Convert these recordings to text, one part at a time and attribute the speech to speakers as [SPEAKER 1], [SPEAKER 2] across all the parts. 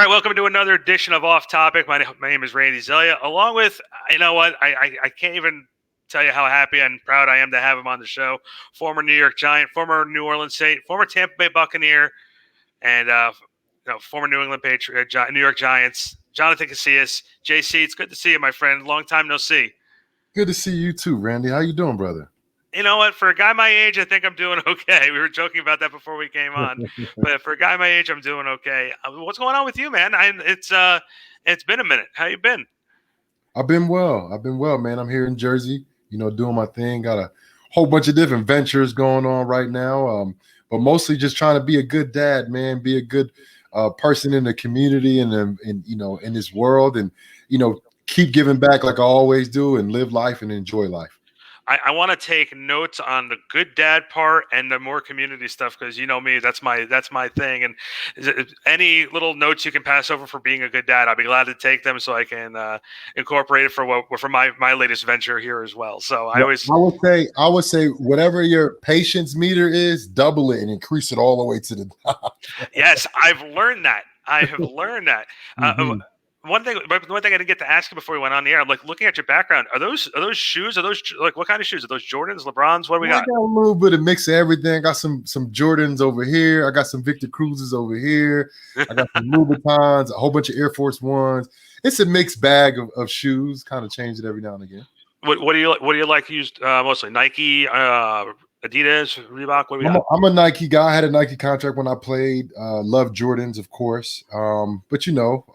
[SPEAKER 1] right, welcome to another edition of Off Topic. My name is Randy Zelia. Along with, you know what, I can't even tell you how happy and proud I am to have him on the show. Former New York Giant, former New Orleans Saint, former Tampa Bay Buccaneer, and former New England Patriot, New York Giants, Jonathan Casillias. JC, it's good to see you, my friend. Long time no see.
[SPEAKER 2] Good to see you too, Randy. How you doing, brother?
[SPEAKER 1] You know what? For a guy my age, I think I'm doing okay. We were joking about that before we came on, but for a guy my age, I'm doing okay. What's going on with you, man? It's been a minute. How you been?
[SPEAKER 2] I've been well, man. I'm here in Jersey, doing my thing. Got a whole bunch of different ventures going on right now, but mostly just trying to be a good dad, man. Be a good person in the community and in this world, and keep giving back like I always do, and live life and enjoy life.
[SPEAKER 1] I want to take notes on the good dad part and the more community stuff because you know me, that's my thing. And any little notes you can pass over for being a good dad, I'll be glad to take them so I can incorporate it for my latest venture here as well. So I
[SPEAKER 2] would say whatever your patience meter is, double it and increase it all the way to the top.
[SPEAKER 1] Yes, I've learned that. I have learned that.
[SPEAKER 2] Mm-hmm.
[SPEAKER 1] One thing I didn't get to ask you before we went on the air. I'm like looking at your background. Are those shoes? Are those like what kind of shoes? Are those Jordans, LeBrons? What do we got?
[SPEAKER 2] I got a little bit of mix of everything. I got some Jordans over here. I got some Victor Cruzes over here. I got some Louboutins, a whole bunch of Air Force Ones. It's a mixed bag of shoes. Kind of change it every now and again.
[SPEAKER 1] What do you like to use mostly? Nike, Adidas, Reebok? What do we got?
[SPEAKER 2] I'm a Nike guy. I had a Nike contract when I played. Love Jordans, of course. But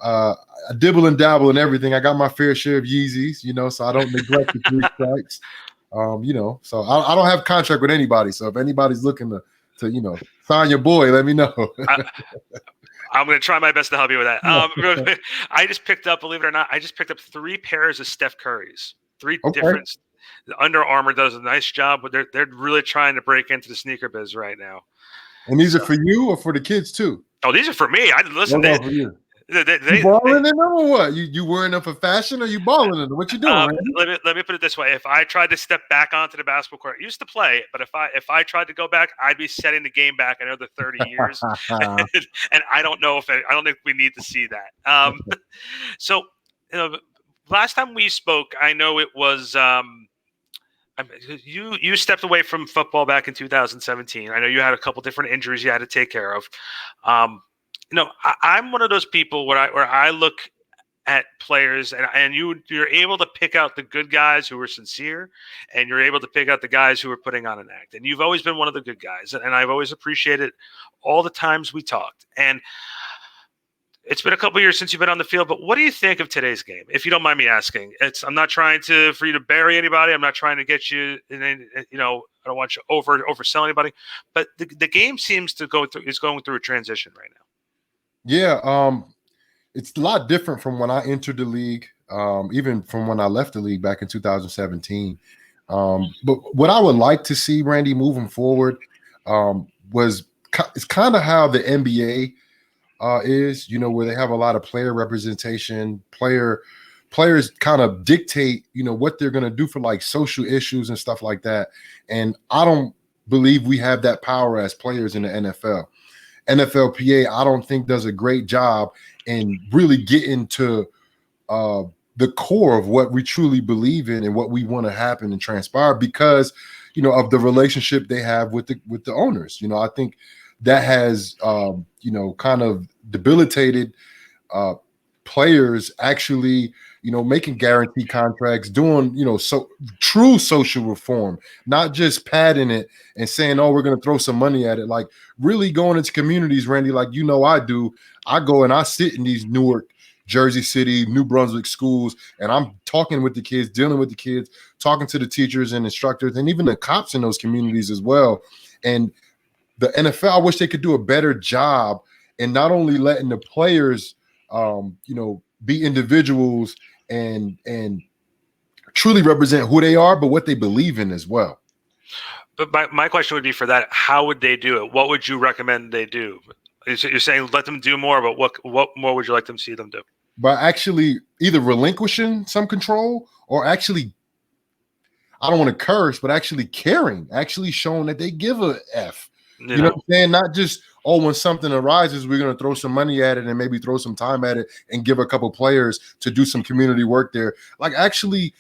[SPEAKER 2] I dibble and dabble in everything. I got my fair share of Yeezys, so I don't neglect the three stripes. So I don't have a contract with anybody. So if anybody's looking to sign your boy, let me know.
[SPEAKER 1] I'm going to try my best to help you with that. I just picked up, believe it or not, 3 pairs of Steph Curry's. Three different. Under Armour does a nice job, but they're really trying to break into the sneaker biz right now.
[SPEAKER 2] And these are for you or for the kids too?
[SPEAKER 1] Oh, these are for me. Listen.
[SPEAKER 2] You balling in them or what? You wearing them for fashion or you balling in them? What you doing?
[SPEAKER 1] Let me put it this way: if I tried to step back onto the basketball court, I used to play, but if I tried to go back, I'd be setting the game back another 30 years, and I don't think we need to see that. So, last time we spoke, I know it was. You stepped away from football back in 2017. I know you had a couple different injuries you had to take care of. I'm one of those people where I look at players and you're able to pick out the good guys who are sincere, and you're able to pick out the guys who are putting on an act. And you've always been one of the good guys, and I've always appreciated all the times we talked. And it's been a couple of years since you've been on the field, but what do you think of today's game? If you don't mind me asking, I'm not trying for you to bury anybody. I'm not trying to get you, I don't want you to oversell anybody, but the game seems to is going through a transition right now.
[SPEAKER 2] Yeah. It's a lot different from when I entered the league, even from when I left the league back in 2017. But what I would like to see, Randy, moving forward, it's kind of how the NBA is, where they have a lot of player representation, players kind of dictate, what they're going to do for like social issues and stuff like that. And I don't believe we have that power as players in the NFL. NFLPA, I don't think does a great job in really getting to the core of what we truly believe in and what we want to happen and transpire because, of the relationship they have with the owners. I think that has, kind of debilitated players actually, making guaranteed contracts, doing, so true social reform, not just padding it and saying, oh, we're going to throw some money at it. Like really going into communities, Randy, like, I do. I go and I sit in these Newark, Jersey City, New Brunswick schools, and I'm talking with the kids, dealing with the kids, talking to the teachers and instructors, and even the cops in those communities as well. And the NFL, I wish they could do a better job in not only letting the players, be individuals and truly represent who they are, but what they believe in as well.
[SPEAKER 1] But my question would be for that: how would they do it? What would you recommend they do? You're saying let them do more, but what more would you like them to see them do?
[SPEAKER 2] By actually either relinquishing some control or actually, I don't want to curse, but actually caring, actually showing that they give a F.
[SPEAKER 1] You
[SPEAKER 2] You know
[SPEAKER 1] know,
[SPEAKER 2] what I'm saying? Not just, oh, when something arises, we're going to throw some money at it and maybe throw some time at it and give a couple players to do some community work there. Like actually,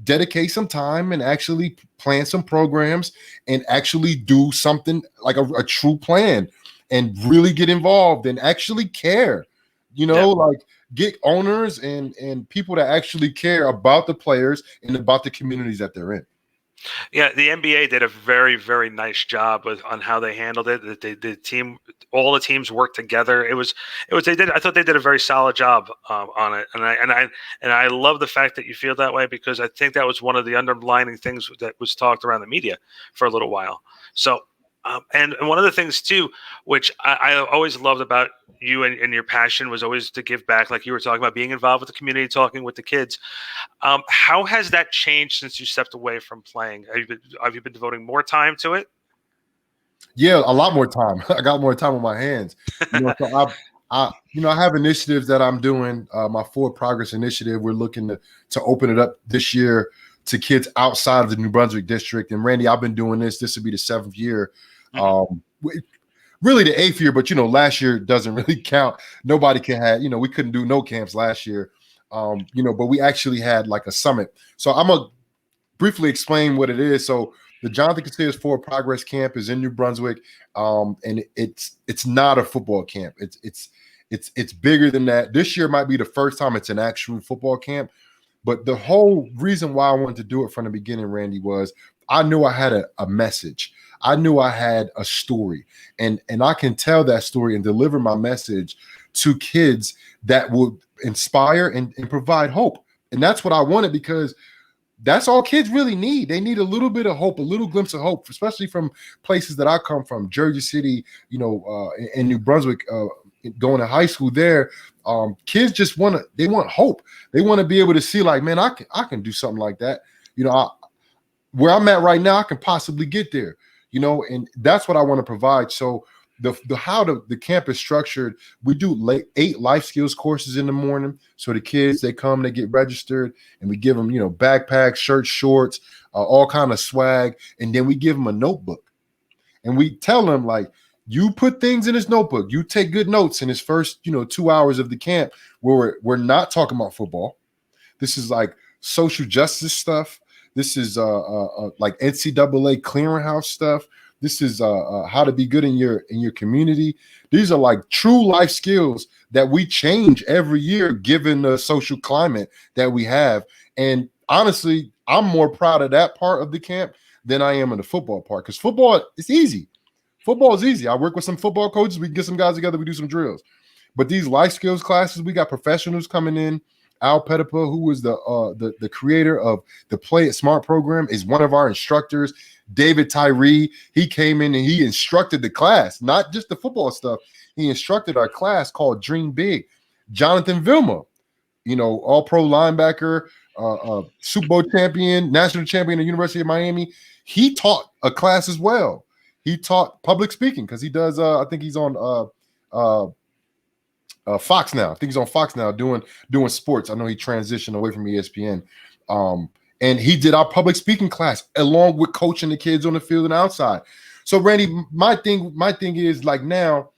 [SPEAKER 2] dedicate some time and actually plan some programs and actually do something like a true plan and really get involved and actually care.
[SPEAKER 1] yeah.
[SPEAKER 2] Like get owners and people that actually care about the players and about the communities that they're in.
[SPEAKER 1] Yeah, the NBA did a very, very nice job on how they handled it. The team, all the teams worked together. They did. I thought they did a very solid job on it, and I love the fact that you feel that way, because I think that was one of the underlining things that was talked around the media for a little while. So, and one of the things too, which I always loved about you and your passion, was always to give back, like you were talking about, being involved with the community, talking with the kids. How has that changed since you stepped away from playing? Have you been devoting more time to it?
[SPEAKER 2] Yeah, a lot more time. I got more time on my hands. So I have initiatives that I'm doing. My Forward Progress initiative. We're looking to open it up this year to kids outside of the New Brunswick district. And Randy, I've been doing this. This will be the 7th year. Really the 8th year, but last year doesn't really count. Nobody can have, we couldn't do no camps last year. But we actually had like a summit. So I'm gonna briefly explain what it is. So the Jonathan Casillias Forward Progress Camp is in New Brunswick, and it's not a football camp. It's bigger than that. This year might be the first time it's an actual football camp. But the whole reason why I wanted to do it from the beginning, Randy, was I knew I had a message. I knew I had a story, and I can tell that story and deliver my message to kids that would inspire and provide hope. And that's what I wanted, because that's all kids really need. They need a little bit of hope, a little glimpse of hope, especially from places that I come from, Jersey City, in New Brunswick, going to high school there. Kids just want hope. They want to be able to see, like, man, I can do something like that. Where I'm at right now, I can possibly get there, and that's what I want to provide. So how the camp is structured, we do 8 life skills courses in the morning. So the kids, they come, they get registered, and we give them, backpacks, shirts, shorts, all kind of swag. And then we give them a notebook, and we tell them, like, you put things in this notebook, you take good notes in this first, 2 hours of the camp, where we're not talking about football. This is like social justice stuff. This is like NCAA clearinghouse stuff. This is how to be good in your community. These are like true life skills that we change every year, given the social climate that we have. And honestly, I'm more proud of that part of the camp than I am in the football part, because football is easy. Football is easy. I work with some football coaches. We can get some guys together. We do some drills. But these life skills classes, we got professionals coming in. Al Pettipa, who was the creator of the Play It Smart program, is one of our instructors. David Tyree, he came in and he instructed the class, not just the football stuff. He instructed our class called Dream Big. Jonathan Vilma, all-pro linebacker, Super Bowl champion, national champion at the University of Miami. He taught a class as well. He taught public speaking, because he does. I think he's on Fox now. I think he's on Fox now doing sports. I know he transitioned away from ESPN. And he did our public speaking class along with coaching the kids on the field and outside. So Randy, my thing is, like, now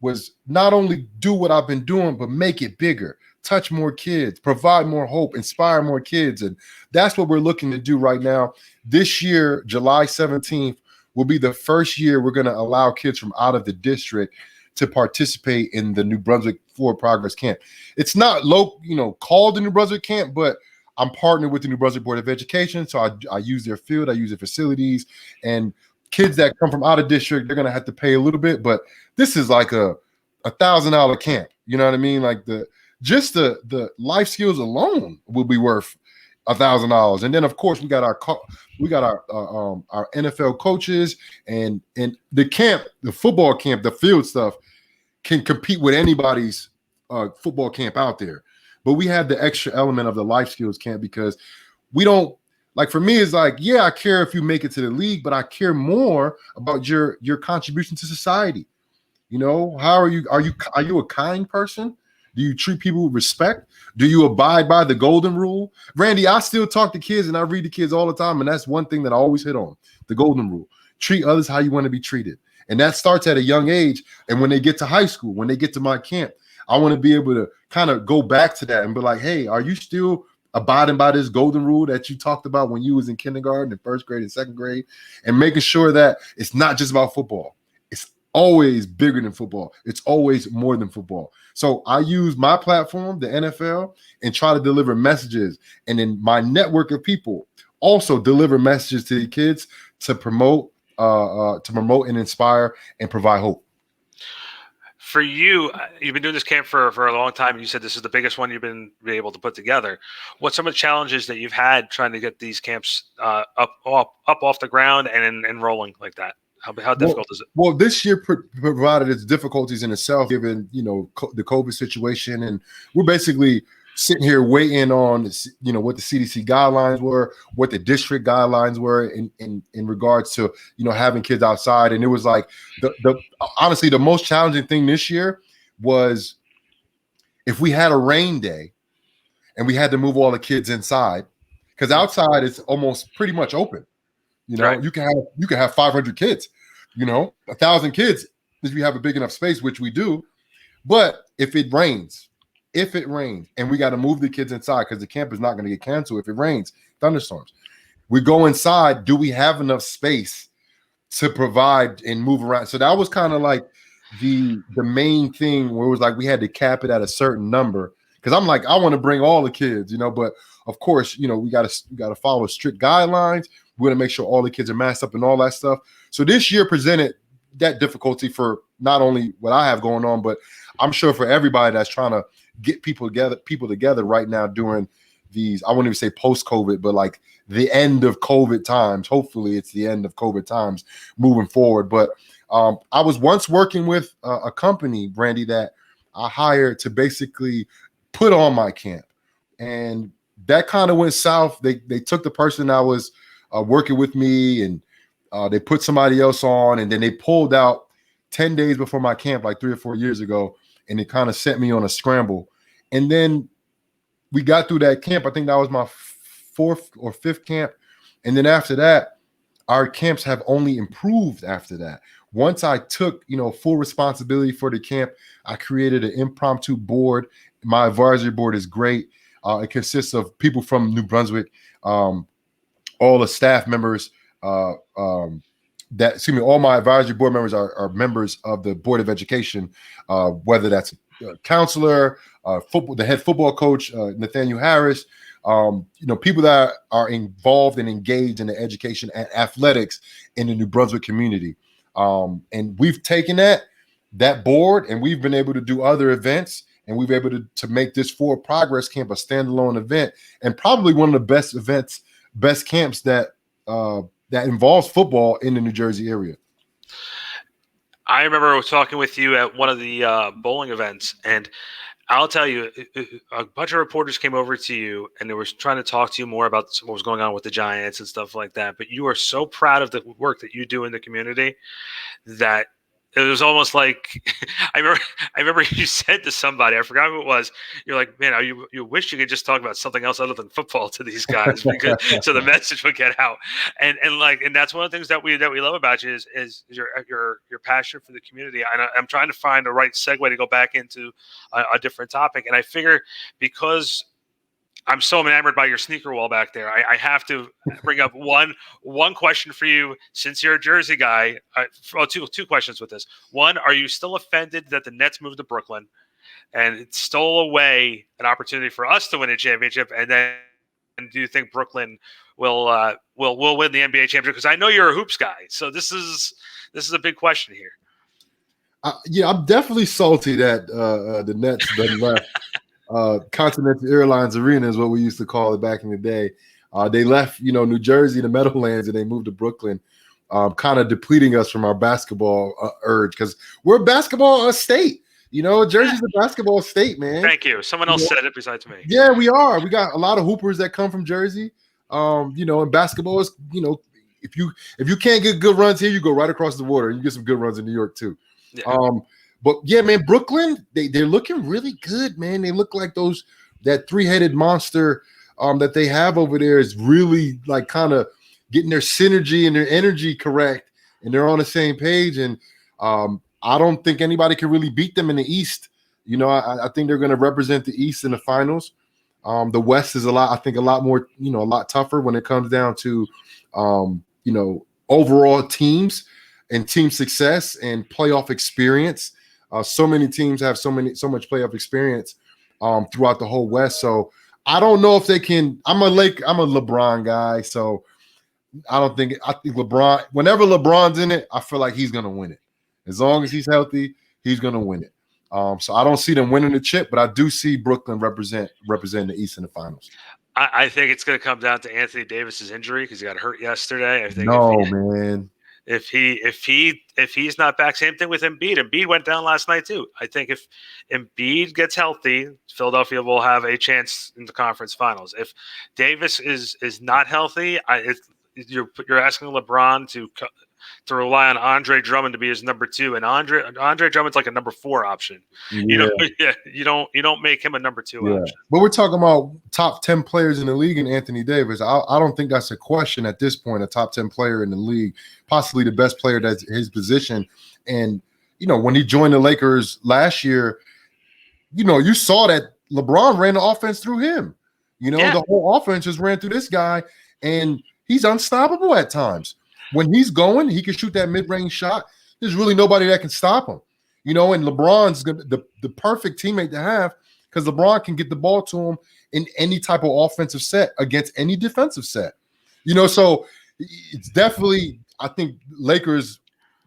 [SPEAKER 2] was not only do what I've been doing, but make it bigger, touch more kids, provide more hope, inspire more kids. And that's what we're looking to do right now. This year, July 17th, will be the first year we're going to allow kids from out of the district to participate in the New Brunswick Forward Progress Camp. It's not called the New Brunswick Camp, but I'm partnered with the New Brunswick Board of Education. So I use their field, I use their facilities, and kids that come from out of district, they're going to have to pay a little bit, but this is like a $1,000 camp. You know what I mean? Like the life skills alone will be worth $1,000. And then of course we got our NFL coaches, and the camp, the football camp, the field stuff can compete with anybody's football camp out there. But we have the extra element of the life skills camp, because we don't, like, for me, it's like, yeah, I care if you make it to the league, but I care more about your contribution to society. How are you a kind person? Do you treat people with respect? Do you abide by the golden rule? Randy, I still talk to kids and I read to kids all the time, and that's one thing that I always hit on, the golden rule. treat others how you want to be treated. And that starts at a young age. And when they get to high school, when they get to my camp, I want to be able to kind of go back to that and be like, hey, are you still abiding by this golden rule that you talked about when you was in kindergarten and first grade and second grade, and making sure that it's not just about football. It's always bigger than football. It's always more than football. So I use my platform, the NFL, and try to deliver messages. And then my network of people also deliver messages to the kids to promote and inspire and provide hope.
[SPEAKER 1] For you, you've been doing this camp for a long time, and you said this is the biggest one you've been able to put together. What's some of the challenges that you've had trying to get these camps up off the ground and rolling like that? How difficult is it?
[SPEAKER 2] Well, this year provided its difficulties in itself, given the COVID situation, and we're basically sitting here waiting on what the CDC guidelines were, what the district guidelines were in regards to having kids outside. And it was like honestly the most challenging thing this year was if we had a rain day and we had to move all the kids inside, because outside it's almost pretty much open.
[SPEAKER 1] Right.
[SPEAKER 2] You can have 500 kids, 1,000 kids if you have a big enough space, which we do. But if it rains and we got to move the kids inside because the camp is not going to get canceled if it rains, thunderstorms, we go inside. Do we have enough space to provide and move around? So that was kind of like the main thing, where it was like we had to cap it at a certain number, because I'm like, I want to bring all the kids, but of course, we got to follow strict guidelines. We want to make sure all the kids are masked up and all that stuff. So this year presented that difficulty for not only what I have going on, but I'm sure for everybody that's trying to get people together right now during these, I wouldn't even say post-COVID, but like the end of COVID times. Hopefully it's the end of COVID times moving forward. But I was once working with a company, Brandy, that I hired to basically put on my camp. And that kind of went south. They took the person that was working with me, and they put somebody else on, and then they pulled out 10 days before my camp, like 3 or 4 years ago, and it kind of sent me on a scramble. And then we got through that camp. I think that was my 4th or 5th camp. And then after that, our camps have only improved after that. Once I took, full responsibility for the camp, I created an impromptu board. My advisory board is great. It consists of people from New Brunswick, all the staff members, all my advisory board members are members of the Board of Education, whether that's a counselor, the head football coach, Nathaniel Harris, people that are involved and engaged in the education and athletics in the New Brunswick community. And we've taken that board, and we've been able to do other events, and we've been able to make this Forward Progress Camp a standalone event, and probably one of the best camps that involves football in the New Jersey area.
[SPEAKER 1] I remember talking with you at one of the bowling events, and I'll tell you, a bunch of reporters came over to you, and they were trying to talk to you more about what was going on with the Giants and stuff like that. But you are so proud of the work that you do in the community that it was almost like I remember you said to somebody, I forgot who it was, you're like, man, you wish you could just talk about something else other than football to these guys, because so the message would get out. And that's one of the things that we love about you is your passion for the community. And I'm trying to find the right segue to go back into a different topic. And I figure, because I'm so enamored by your sneaker wall back there, I have to bring up one question for you, since you're a Jersey guy. Two questions with this. One, are you still offended that the Nets moved to Brooklyn and it stole away an opportunity for us to win a championship? And then, do you think Brooklyn will win the NBA championship? Because I know you're a hoops guy, so this is a big question here.
[SPEAKER 2] Yeah, I'm definitely salty that the Nets done left. Continental Airlines Arena is what we used to call it back in the day. They left, New Jersey, the Meadowlands, and they moved to Brooklyn, kind of depleting us from our basketball urge, because we're a basketball state. Jersey's a basketball state, man.
[SPEAKER 1] Thank you. Someone else said it besides me.
[SPEAKER 2] Yeah, we are. We got a lot of hoopers that come from Jersey. And basketball is, if you can't get good runs here, you go right across the water and you get some good runs in New York too. Yeah. But yeah, man, Brooklyn, they're looking really good, man. They look like that 3-headed monster that they have over there is really like kind of getting their synergy and their energy correct. and they're on the same page. And I don't think anybody can really beat them in the East. You know, I think they're going to represent the East in the finals. The West is a lot more, a lot tougher when it comes down to, overall teams and team success and playoff experience. So many teams have so much playoff experience throughout the whole West. So I don't know if they can. I'm a LeBron guy, so I think LeBron. Whenever LeBron's in it, I feel like he's gonna win it. As long as he's healthy, he's gonna win it. So I don't see them winning the chip, but I do see Brooklyn representing the East in the finals.
[SPEAKER 1] I think it's going to come down to Anthony Davis's injury because he got hurt yesterday. I think
[SPEAKER 2] man.
[SPEAKER 1] If he's not back, same thing with Embiid. Embiid went down last night too. I think if Embiid gets healthy, Philadelphia will have a chance in the conference finals. If Davis is not healthy, you're asking LeBron to rely on Andre Drummond to be his number 2, and Andre Drummond's like a number 4 option.
[SPEAKER 2] Yeah.
[SPEAKER 1] You don't make him a number 2 option.
[SPEAKER 2] But we're talking about top 10 players in the league and Anthony Davis. I don't think that's a question at this point. A top 10 player in the league, possibly the best player that's his position. And when he joined the Lakers last year, you saw that LeBron ran the offense through him. The whole offense just ran through this guy, and he's unstoppable at times. When he's going, he can shoot that mid-range shot. There's really nobody that can stop him. And LeBron's the perfect teammate to have because LeBron can get the ball to him in any type of offensive set against any defensive set. So it's definitely, I think Lakers,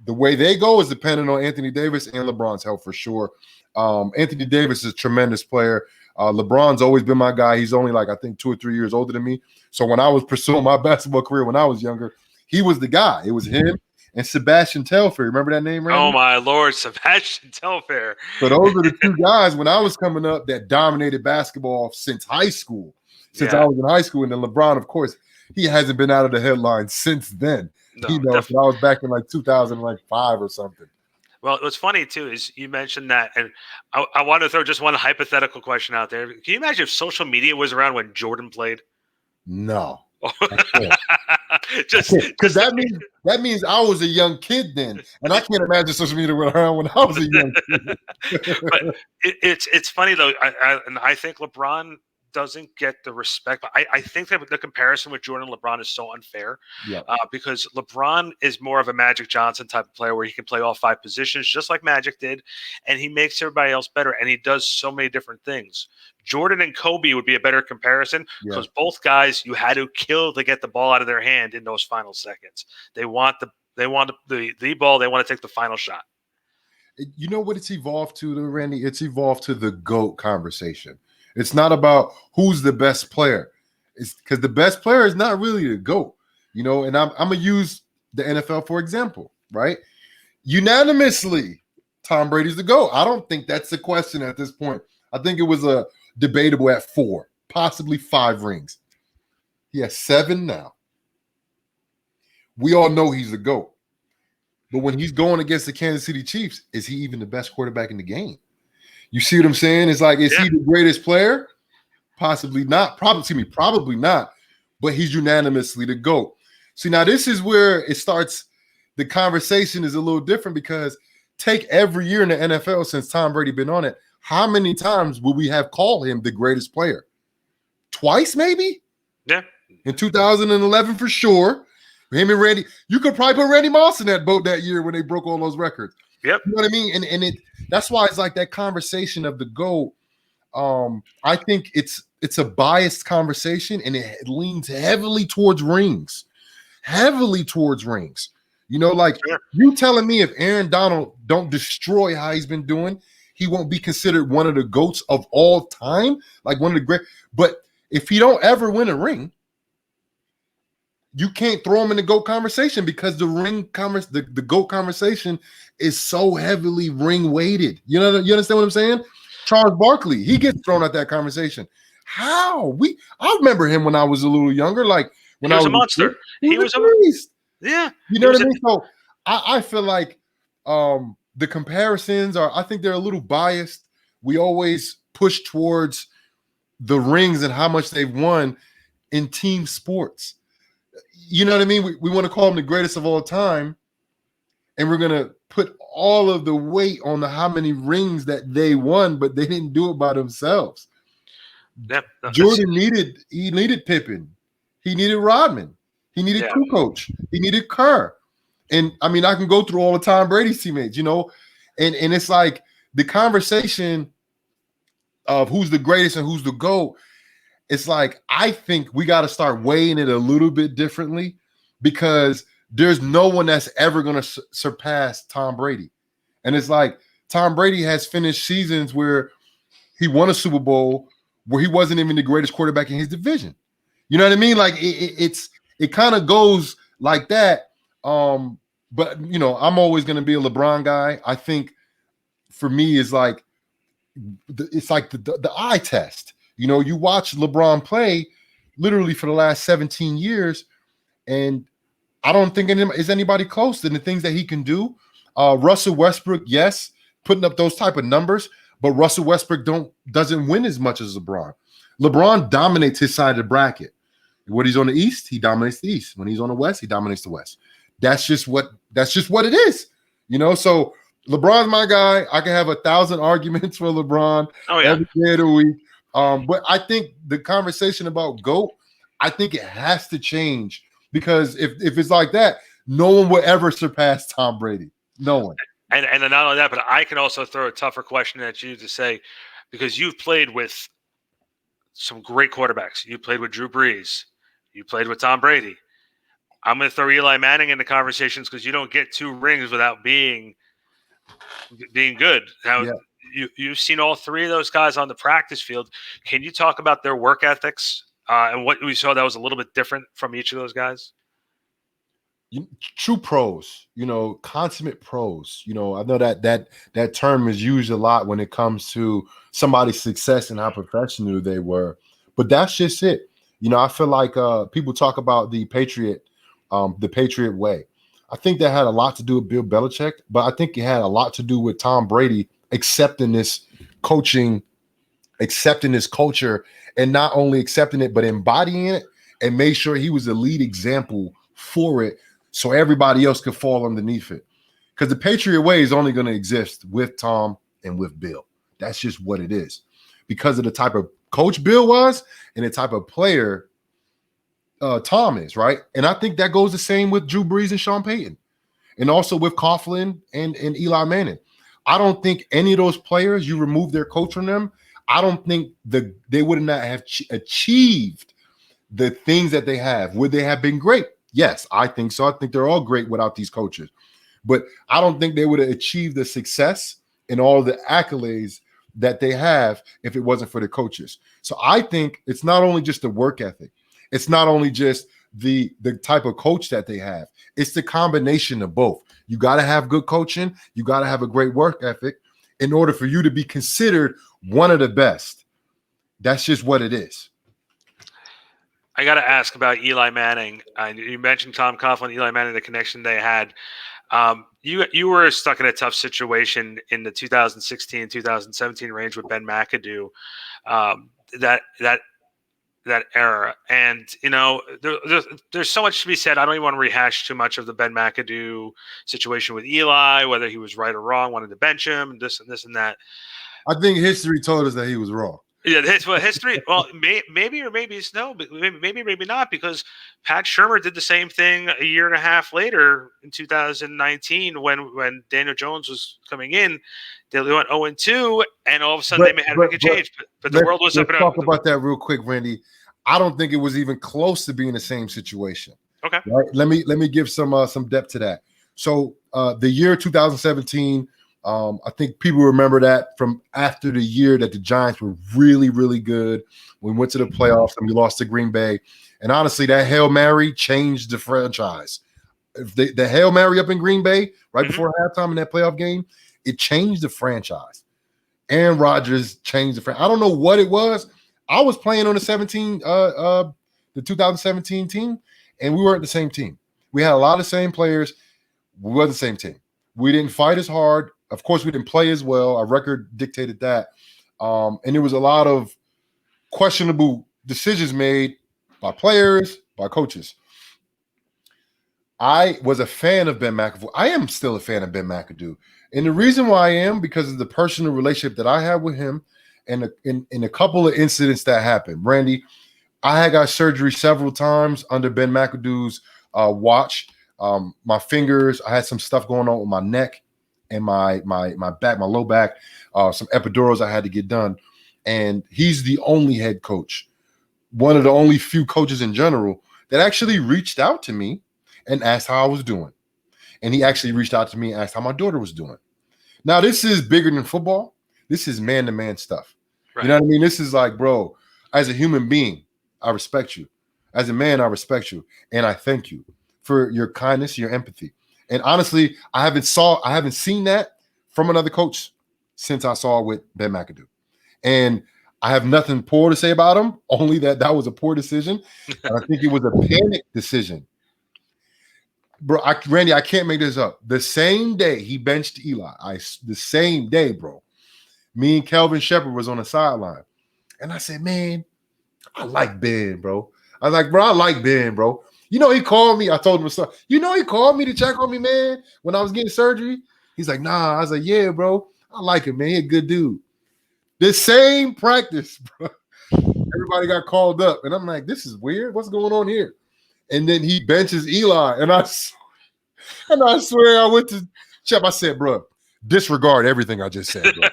[SPEAKER 2] the way they go is dependent on Anthony Davis and LeBron's health for sure. Anthony Davis is a tremendous player. LeBron's always been my guy. He's only I think 2 or 3 years older than me. So when I was pursuing my basketball career when I was younger, he was the guy. It was him and Sebastian Telfair. Remember that name, Randy?
[SPEAKER 1] Oh, my Lord, Sebastian Telfair.
[SPEAKER 2] So those are the 2 guys when I was coming up that dominated basketball since high school, I was in high school. And then LeBron, of course, he hasn't been out of the headlines since then. So I was back in 2005 or something.
[SPEAKER 1] Well, what's funny, too, is you mentioned that, and I want to throw just one hypothetical question out there. Can you imagine if social media was around when Jordan played?
[SPEAKER 2] No. Just because that means I was a young kid then, and I can't imagine social media went around when I was a young kid.
[SPEAKER 1] But it's funny though, I think LeBron doesn't get the respect. But I think that the comparison with Jordan and LeBron is so unfair because LeBron is more of a Magic Johnson type of player where he can play all 5 positions just like Magic did, and he makes everybody else better, and he does so many different things. Jordan and Kobe would be a better comparison because both guys you had to kill to get the ball out of their hand in those final seconds. They want the ball. They want to take the final shot.
[SPEAKER 2] You know what it's evolved to, though, Randy? It's evolved to the GOAT conversation. It's not about who's the best player. It's because the best player is not really the GOAT. And I'm going to use the NFL for example, right? Unanimously, Tom Brady's the GOAT. I don't think that's the question at this point. I think it was a debatable at 4, possibly 5 rings. He has 7 now. We all know he's the GOAT. But when he's going against the Kansas City Chiefs, is he even the best quarterback in the game? You see what I'm saying? It's is he the greatest player? Possibly not. Probably not. But he's unanimously the GOAT. See, now this is where it starts. The conversation is a little different because take every year in the NFL since Tom Brady been on it. How many times will we have called him the greatest player? Twice, maybe?
[SPEAKER 1] Yeah.
[SPEAKER 2] In 2011, for sure. Him and Randy, you could probably put Randy Moss in that boat that year when they broke all those records.
[SPEAKER 1] Yep.
[SPEAKER 2] You know what I mean? And that's why it's that conversation of the GOAT. I think it's a biased conversation, and it leans heavily towards rings. You telling me if Aaron Donald don't destroy how he's been doing, he won't be considered one of the GOATs of all time, one of the great. But if he don't ever win a ring, you can't throw him in the GOAT conversation because the GOAT conversation is so heavily ring weighted. You understand what I'm saying? Charles Barkley, he gets thrown at that conversation. How? I remember him when I was a little younger, when
[SPEAKER 1] he was
[SPEAKER 2] I was
[SPEAKER 1] a monster.
[SPEAKER 2] He was a beast.
[SPEAKER 1] Yeah.
[SPEAKER 2] You know what I mean? So I feel the comparisons I think they're a little biased. We always push towards the rings and how much they've won in team sports. You know what I mean? We want to call them the greatest of all time, and we're gonna put all of the weight on how many rings that they won, but they didn't do it by themselves.
[SPEAKER 1] Yeah,
[SPEAKER 2] Jordan needed Pippen, he needed Rodman, he needed Kukoc, he needed Kerr, and I mean I can go through all the Tom Brady's teammates, and it's like the conversation of who's the greatest and who's the GOAT. It's like I think we got to start weighing it a little bit differently because there's no one that's ever going to surpass Tom Brady. And it's like Tom Brady has finished seasons where he won a Super Bowl where he wasn't even the greatest quarterback in his division. You know what I mean? Like it kind of goes like that. But I'm always going to be a LeBron guy. I think for me it's like the eye test. You watch LeBron play literally for the last 17 years, and I don't think is anybody close to the things that he can do. Russell Westbrook, yes, putting up those type of numbers, but Russell Westbrook doesn't win as much as LeBron. LeBron dominates his side of the bracket. When he's on the East, he dominates the East. When he's on the West, he dominates the West. That's just what it is. So LeBron's my guy. I can have 1,000 arguments for LeBron every day of the week. But I think the conversation about GOAT, I think it has to change because if it's like that, no one will ever surpass Tom Brady. No one.
[SPEAKER 1] And not only that, but I can also throw a tougher question at you to say, because you've played with some great quarterbacks. You played with Drew Brees. You played with Tom Brady. I'm going to throw Eli Manning in the conversations because you don't get 2 rings without being good. Now, you've seen all 3 of those guys on the practice field. Can you talk about their work ethics and what we saw that was a little bit different from each of those guys?
[SPEAKER 2] True pros, consummate pros. I know that term is used a lot when it comes to somebody's success and how professional they were, but that's just it. I feel like people talk about the Patriot way. I think that had a lot to do with Bill Belichick, but I think it had a lot to do with Tom Brady accepting this coaching, accepting this culture, and not only accepting it, but embodying it and made sure he was the lead example for it so everybody else could fall underneath it. Because the Patriot way is only going to exist with Tom and with Bill. That's just what it is. Because of the type of coach Bill was and the type of player Tom is, right? And I think that goes the same with Drew Brees and Sean Payton, and also with Coughlin and Eli Manning. I don't think any of those players, you remove their coach from them, I don't think they would not have achieved the things that they have. Would they have been great? Yes, I think so. I think they're all great without these coaches. But I don't think they would have achieved the success and all the accolades that they have if it wasn't for the coaches. So I think it's not only just the work ethic. It's not only just the type of coach that they have. It's the combination of both. You got to have good coaching. You got to have a great work ethic in order for you to be considered one of the best. That's just what it is.
[SPEAKER 1] I got to ask about Eli Manning. You mentioned Tom Coughlin, Eli Manning, the connection they had. You were stuck in a tough situation in the 2016-2017 range with Ben McAdoo. That era, and there's so much to be said. I don't even want to rehash too much of the Ben McAdoo situation with Eli, whether he was right or wrong, wanted to bench him, and this and that.
[SPEAKER 2] I think history told us that he was wrong.
[SPEAKER 1] Yeah, history. Well, maybe or maybe it's no, but maybe not, because Pat Shurmur did the same thing a year and a half later in 2019 when Daniel Jones was coming in. They went 0-2, and all of a sudden they had to make a change. But the world was up and up.
[SPEAKER 2] Let's talk about that real quick, Randy. I don't think it was even close to being the same situation.
[SPEAKER 1] Okay.
[SPEAKER 2] Right? Let me give some depth to that. So the year 2017. I think people remember that from after the year that the Giants were really, really good. We went to the playoffs and we lost to Green Bay. And honestly, that Hail Mary changed the franchise. The Hail Mary up in Green Bay right before halftime in that playoff game, it changed the franchise. Aaron Rodgers changed the franchise. I don't know what it was. I was playing on the 2017 team, and we weren't the same team. We had a lot of the same players. We weren't the same team. We didn't fight as hard. Of course, we didn't play as well. Our record dictated that. And there was a lot of questionable decisions made by players, by coaches. I was a fan of Ben McAdoo. I am still a fan of Ben McAdoo. And the reason why I am because of the personal relationship that I have with him and in a couple of incidents that happened. Randy, I had got surgery several times under Ben McAdoo's watch. My fingers, I had some stuff going on with my neck and my back, my low back, some epidurals I had to get done. And he's the only head coach, one of the only few coaches in general that actually reached out to me and asked how I was doing. And he actually reached out to me and asked how my daughter was doing. Now, this is bigger than football. This is man-to-man stuff. Right. You know what I mean? This is like, bro, as a human being, I respect you. As a man, I respect you. And I thank you for your kindness, your empathy. And honestly, I haven't seen that from another coach since I saw it with Ben McAdoo. And I have nothing poor to say about him, only that was a poor decision. And I think it was a panic decision. Bro, Randy, I can't make this up. The same day he benched Eli, the same day, bro, me and Kelvin Shepard was on the sideline. And I said, man, I like Ben, bro. I was like, bro, I like Ben, bro. You know, he called me. I told him stuff. You know, he called me to check on me, man, when I was getting surgery. He's like, nah. I was like, yeah, bro. I like him, man. He's a good dude. The same practice, bro. Everybody got called up. And I'm like, this is weird. What's going on here? And then he benches Eli. And I swear I went to Shep. I said, bro, disregard everything I just said, bro.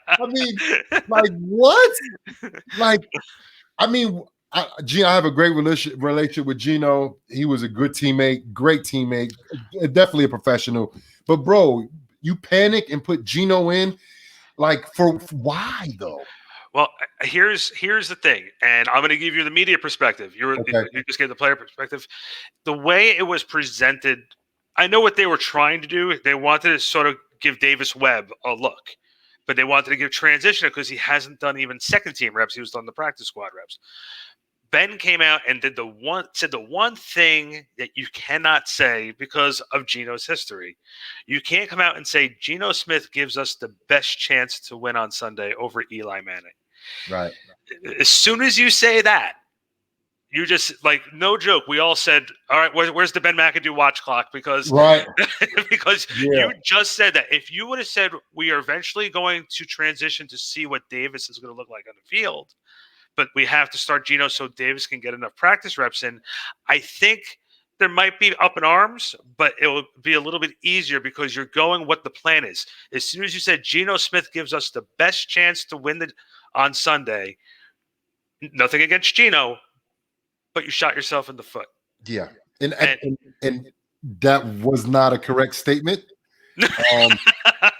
[SPEAKER 2] I mean, like, what? Like, I mean, I have a great relationship with Gino. He was a good teammate, great teammate, definitely a professional. But, bro, you panic and put Gino in, like, for why, though?
[SPEAKER 1] Well, here's the thing, and I'm going to give you the media perspective. You just gave the player perspective. The way it was presented, I know what they were trying to do. They wanted to sort of give Davis Webb a look, but they wanted to give transition because he hasn't done even second team reps. He was done the practice squad reps. Ben came out and said the one thing that you cannot say because of Gino's history. You can't come out and say Geno Smith gives us the best chance to win on Sunday over Eli Manning.
[SPEAKER 2] Right.
[SPEAKER 1] As soon as you say that, you just, like, no joke. We all said, all right, where's the Ben McAdoo watch clock? Because you just said that. If you would have said we are eventually going to transition to see what Davis is going to look like on the field, but we have to start Geno so Davis can get enough practice reps in, I think there might be up in arms, but it will be a little bit easier because you're going what the plan is. As soon as you said Geno Smith gives us the best chance to win on Sunday, nothing against Geno, but you shot yourself in the foot.
[SPEAKER 2] Yeah. And that was not a correct statement.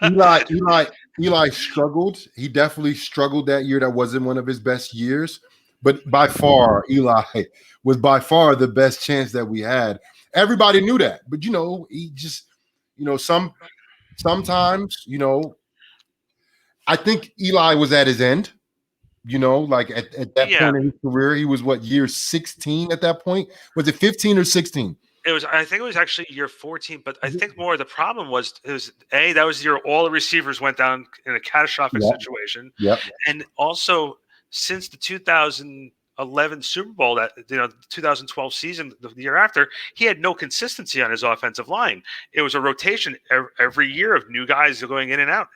[SPEAKER 2] Eli struggled. He definitely struggled that year. That wasn't one of his best years. But by far, Eli was by far the best chance that we had. Everybody knew that. But, you know, he just, you know, sometimes, you know, I think Eli was at his end. You know, like at that point in his career, he was year 16 at that point? Was it 15 or 16?
[SPEAKER 1] I think it was actually year 14, but I think more the problem was that was the year all the receivers went down in a catastrophic situation.
[SPEAKER 2] Yep.
[SPEAKER 1] And also since the 2011 Super Bowl, that, you know, the 2012 season, the year after, he had no consistency on his offensive line. It was a rotation every year of new guys going in and out.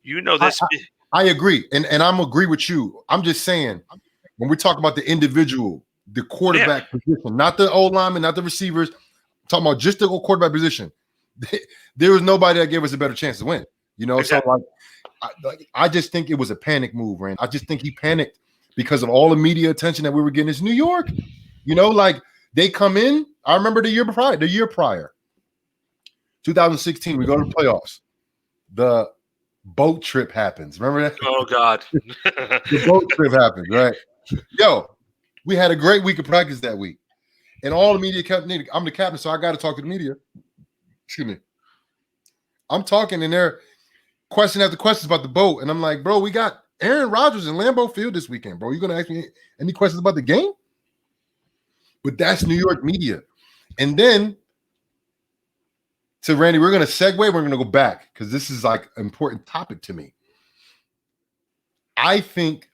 [SPEAKER 1] You know this.
[SPEAKER 2] I agree. And I'm agree with you. I'm just saying, when we talk about the individual, the quarterback position, not the old lineman, not the receivers, I'm talking about just the quarterback position, there was nobody that gave us a better chance to win. You know, exactly. So I just think it was a panic move, Rand. I just think he panicked because of all the media attention that we were getting. It's New York. You know, like, they come in. I remember the year prior, 2016, we go to the playoffs. The boat trip happens. Remember that?
[SPEAKER 1] Oh, God.
[SPEAKER 2] The boat trip happens, right? Yo, we had a great week of practice that week. And all the media kept needing. I'm the captain, so I got to talk to the media. Excuse me. I'm talking, and they're question after questions about the boat. And I'm like, bro, we got Aaron Rodgers in Lambeau Field this weekend, bro. You going to ask me any questions about the game? But that's New York media. And then, so Randy, we're going to segue. We're going to go back because this is like an important topic to me. I think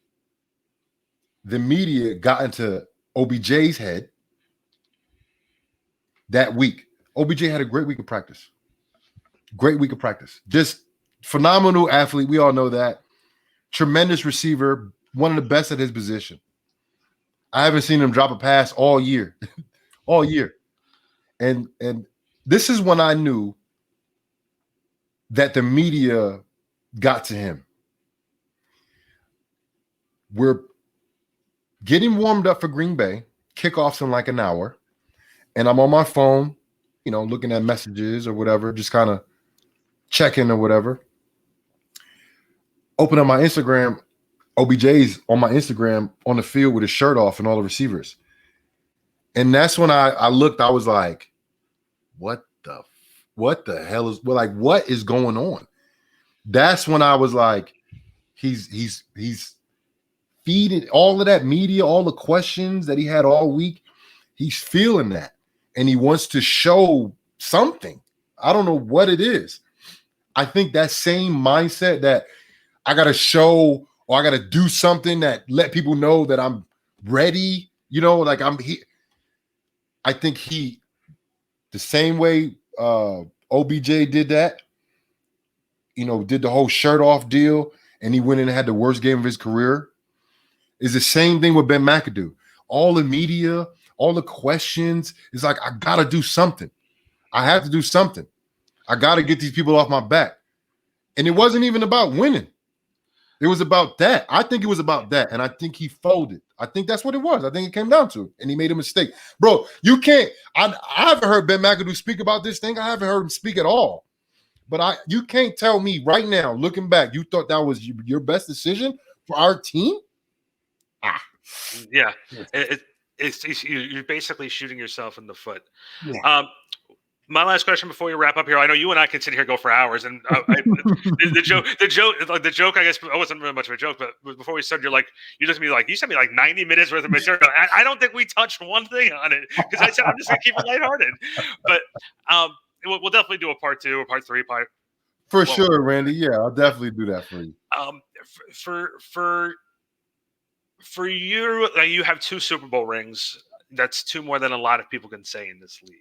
[SPEAKER 2] the media got into OBJ's head that week. OBJ had a great week of practice. Great week of practice. Just phenomenal athlete. We all know that. Tremendous receiver. One of the best at his position. I haven't seen him drop a pass all year. All year. And this is when I knew that the media got to him. We're getting warmed up for Green Bay. Kickoff's in like an hour. And I'm on my phone, looking at messages or whatever, just kind of checking or whatever. Open up my Instagram. OBJ's on my Instagram on the field with his shirt off and all the receivers. And that's when I looked, I was like, what the hell is, what is going on? That's when I was like, he's feeding all of that media, all the questions that he had all week. He's feeling that. And he wants to show something. I don't know what it is. I think that same mindset that I got to show or I got to do something that let people know that I'm ready, I'm here. I think the same way OBJ did that, did the whole shirt off deal, and he went in and had the worst game of his career, is the same thing with Ben McAdoo. All the media, all the questions, it's like, I got to do something. I have to do something. I got to get these people off my back. And it wasn't even about winning. It was about that. I think it was about that. And I think he folded. I think that's what it was. I think it came down to it. And he made a mistake. Bro, you can't. I haven't heard Ben McAdoo speak about this thing. I haven't heard him speak at all. But you can't tell me right now, looking back, you thought that was your best decision for our team?
[SPEAKER 1] Yeah. You're basically shooting yourself in the foot.
[SPEAKER 2] Yeah.
[SPEAKER 1] My last question before we wrap up here. I know you and I can sit here and go for hours, and the joke. I guess it wasn't really much of a joke, but before we started, you looked at me like you sent me like 90 minutes worth of material. I don't think we touched one thing on it because I said I'm just gonna keep it lighthearted. But we'll definitely do a part 2 or part 3.
[SPEAKER 2] For sure, Randy. Yeah, I'll definitely do that for you.
[SPEAKER 1] For you, you have 2 Super Bowl rings. That's 2 more than a lot of people can say in this league.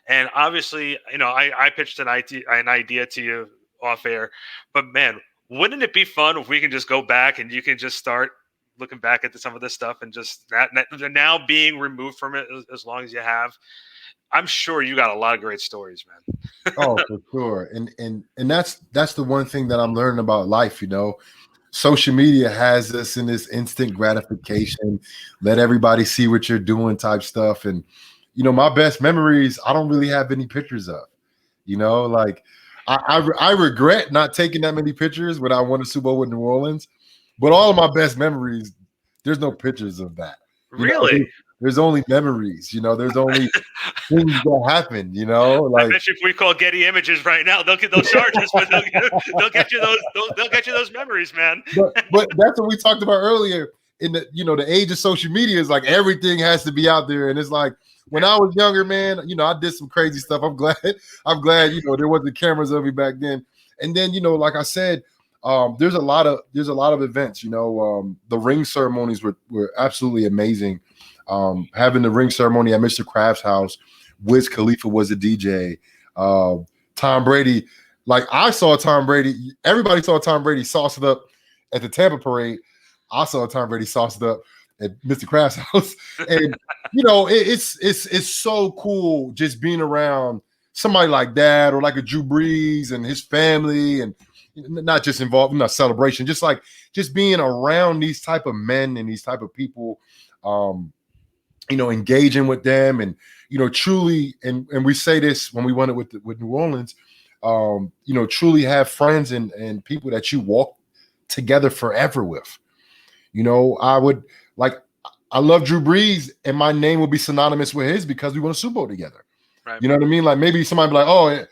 [SPEAKER 1] And obviously, I pitched an idea to you off air, but man, wouldn't it be fun if we can just go back and you can just start looking back at some of this stuff and just that now being removed from it as long as you have? I'm sure you got a lot of great stories, man.
[SPEAKER 2] Oh, for sure. And that's the one thing that I'm learning about life, Social media has us in this instant gratification, let everybody see what you're doing type stuff. And my best memories, I don't really have any pictures of, I regret not taking that many pictures when I won the Super Bowl with New Orleans, but all of my best memories, there's no pictures of that.
[SPEAKER 1] Really?
[SPEAKER 2] There's only memories, there's only things that happen,
[SPEAKER 1] I bet you if we call Getty Images right now, they'll get those charges, but they'll get you those memories, man.
[SPEAKER 2] But that's what we talked about earlier. In the the age of social media is like everything has to be out there, and it's like when I was younger, man, I did some crazy stuff. I'm glad, there wasn't cameras of me back then. And then, like I said, there's a lot of events. The ring ceremonies were absolutely amazing. Having the ring ceremony at Mr. Kraft's house, Wiz Khalifa was a DJ. Tom Brady, I saw Tom Brady. Everybody saw Tom Brady sauced up at the Tampa parade. I saw Tom Brady sauced up at Mr. Kraft's house, and it's so cool just being around somebody like that, or like a Drew Brees and his family, and not just involved in a celebration, just being around these type of men and these type of people, engaging with them, and truly, and we say this when we won it with New Orleans, truly have friends and people that you walk together forever with. I love Drew Brees, and my name will be synonymous with his because we won a Super Bowl together.
[SPEAKER 1] Right.
[SPEAKER 2] You know what I mean? Like maybe somebody be like, oh,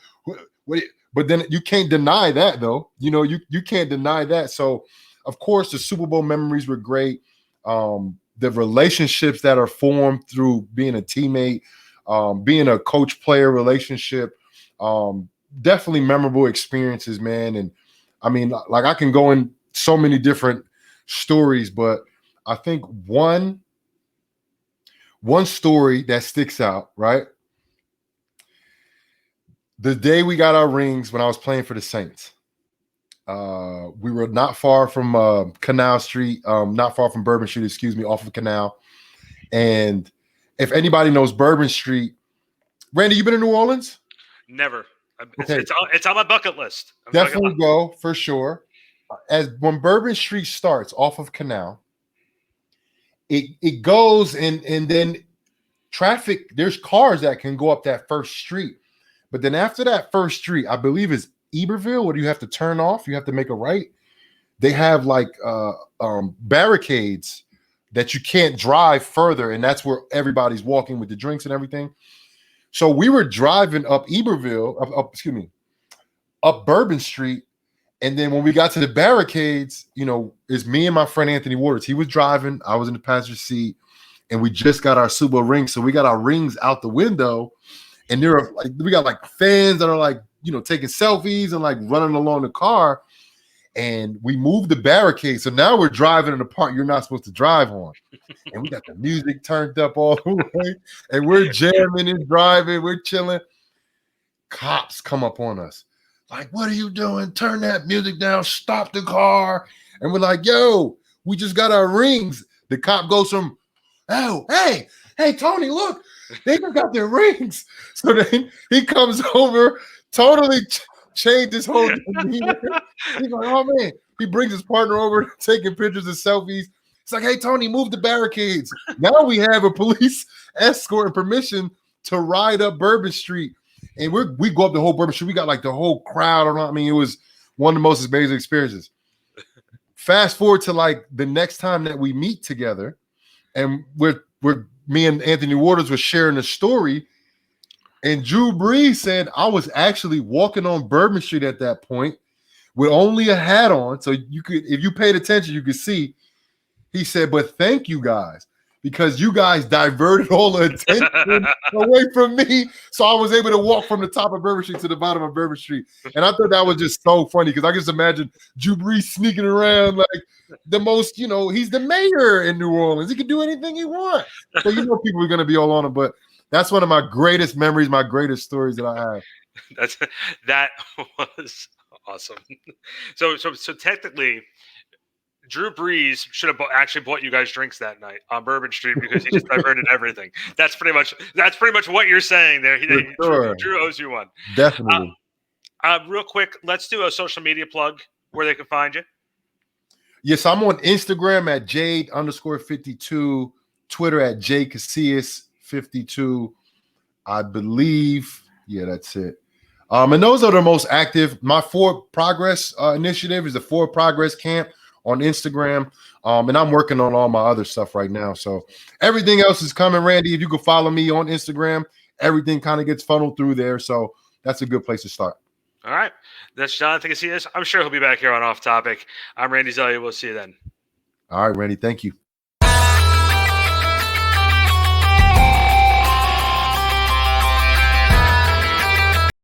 [SPEAKER 2] but then you can't deny that though. You can't deny that. So of course the Super Bowl memories were great. The relationships that are formed through being a teammate, being a coach-player relationship, definitely memorable experiences, man. And I mean, I can go in so many different stories, but I think one story that sticks out, right, The day we got our rings when I was playing for the Saints. We were not far from Canal Street, not far from Bourbon Street, excuse me, off of Canal. And if anybody knows Bourbon Street, Randy, you been in New Orleans?
[SPEAKER 1] Never.
[SPEAKER 2] Okay,
[SPEAKER 1] It's on my bucket list.
[SPEAKER 2] definitely go for sure. As when Bourbon Street starts off of Canal, it goes and then traffic. There's cars that can go up that first street, but then after that first street, I believe is Iberville, where you have to turn off. You have to make a right. They have like barricades that you can't drive further, and that's where everybody's walking with the drinks and everything. So we were driving up Iberville, up Bourbon Street, and then when we got to the barricades, it's me and my friend Anthony Waters. He was driving, I was in the passenger seat, and we just got our Subaru rings. So we got our rings out the window, and we got like fans that are like, taking selfies and like running along the car. And we moved the barricade. So now we're driving in a part you're not supposed to drive on. And we got the music turned up all the way. And we're jamming and driving. We're chilling. Cops come up on us. Like, what are you doing? Turn that music down. Stop the car. And we're like, yo, we just got our rings. The cop goes from, oh, hey, Tony, look. They just got their rings. So then he comes over, totally changed his whole demeanor. He's like, oh man. He brings his partner over, taking pictures and selfies. It's like, hey, Tony, move the barricades. Now we have a police escort and permission to ride up Bourbon Street. And we go up the whole Bourbon Street. We got like the whole crowd around. I mean, it was one of the most amazing experiences. Fast forward to like the next time that we meet together, and me and Anthony Waters were sharing a story. And Drew Brees said, I was actually walking on Bourbon Street at that point with only a hat on. So you could, if you paid attention, you could see. He said, but thank you guys, because you guys diverted all the attention away from me. So I was able to walk from the top of Bourbon Street to the bottom of Bourbon Street. And I thought that was just so funny because I just imagine Drew Brees sneaking around like the most, he's the mayor in New Orleans. He can do anything he wants. So people are going to be all on him. But that's one of my greatest memories, my greatest stories that I have.
[SPEAKER 1] That was awesome. So technically, Drew Brees should have actually bought you guys drinks that night on Bourbon Street because he just diverted everything. That's pretty much what you're saying there.
[SPEAKER 2] Sure.
[SPEAKER 1] Drew owes you one.
[SPEAKER 2] Definitely.
[SPEAKER 1] Real quick, let's do a social media plug where they can find you.
[SPEAKER 2] Yes, I'm on Instagram at Jade_52, Twitter at Casillias52. I believe, that's it. And those are the most active. My Forward Progress initiative is the Forward Progress Camp on Instagram. And I'm working on all my other stuff right now. So everything else is coming, Randy. If you can follow me on Instagram, everything kind of gets funneled through there. So that's a good place to start.
[SPEAKER 1] All right. That's Jonathan Casillias. I'm sure he'll be back here on Off Topic. I'm Randy Zellia. We'll see you then.
[SPEAKER 2] All right, Randy. Thank you.